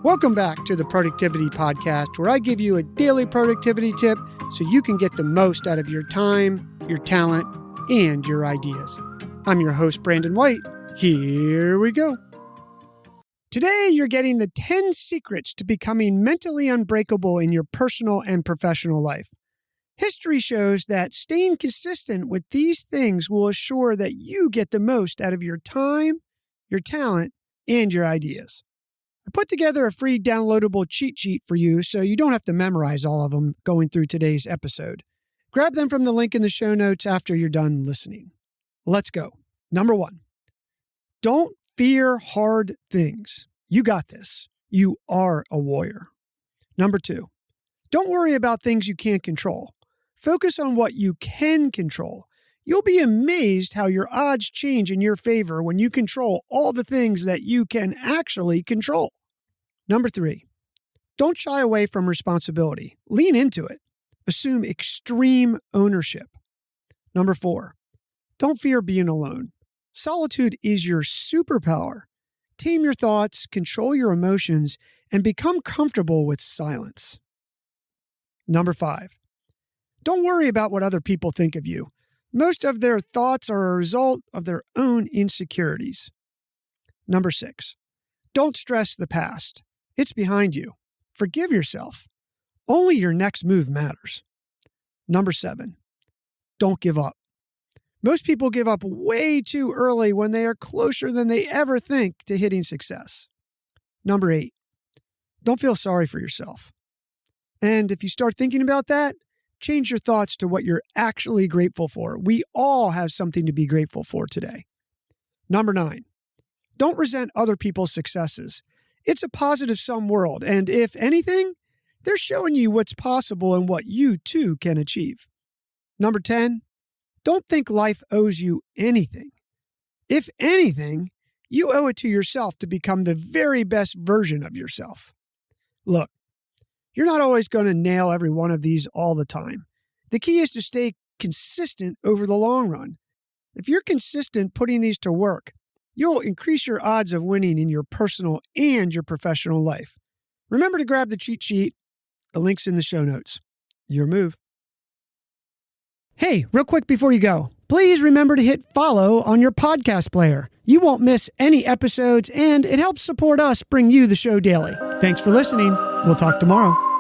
Welcome back to the Productivity Podcast, where I give you a daily productivity tip so you can get the most out of your time, your talent, and your ideas. I'm your host, Brandon White. Here we go. Today, you're getting the 10 secrets to becoming mentally unbreakable in your personal and professional life. History shows that staying consistent with these things will assure that you get the most out of your time, your talent, and your ideas. I put together a free downloadable cheat sheet for you so you don't have to memorize all of them going through today's episode. Grab them from the link in the show notes after you're done listening. Let's go. Number 1, don't fear hard things. You got this. You are a warrior. Number 2, don't worry about things you can't control. Focus on what you can control. You'll be amazed how your odds change in your favor when you control all the things that you can actually control. Number 3, don't shy away from responsibility. Lean into it. Assume extreme ownership. Number 4, don't fear being alone. Solitude is your superpower. Tame your thoughts, control your emotions, and become comfortable with silence. Number 5, don't worry about what other people think of you. Most of their thoughts are a result of their own insecurities. Number 6, don't stress the past. It's behind you. Forgive yourself. Only your next move matters. Number 7, don't give up. Most people give up way too early when they are closer than they ever think to hitting success. Number 8, don't feel sorry for yourself. And if you start thinking about that, change your thoughts to what you're actually grateful for. We all have something to be grateful for today. Number 9, don't resent other people's successes. It's a positive-sum world, and if anything, they're showing you what's possible and what you too can achieve. Number 10, don't think life owes you anything. If anything, you owe it to yourself to become the very best version of yourself. Look, you're not always going to nail every one of these all the time. The key is to stay consistent over the long run. If you're consistent putting these to work, you'll increase your odds of winning in your personal and your professional life. Remember to grab the cheat sheet. The link's in the show notes. Your move. Hey, real quick before you go, please remember to hit follow on your podcast player. You won't miss any episodes, and it helps support us bring you the show daily. Thanks for listening. We'll talk tomorrow.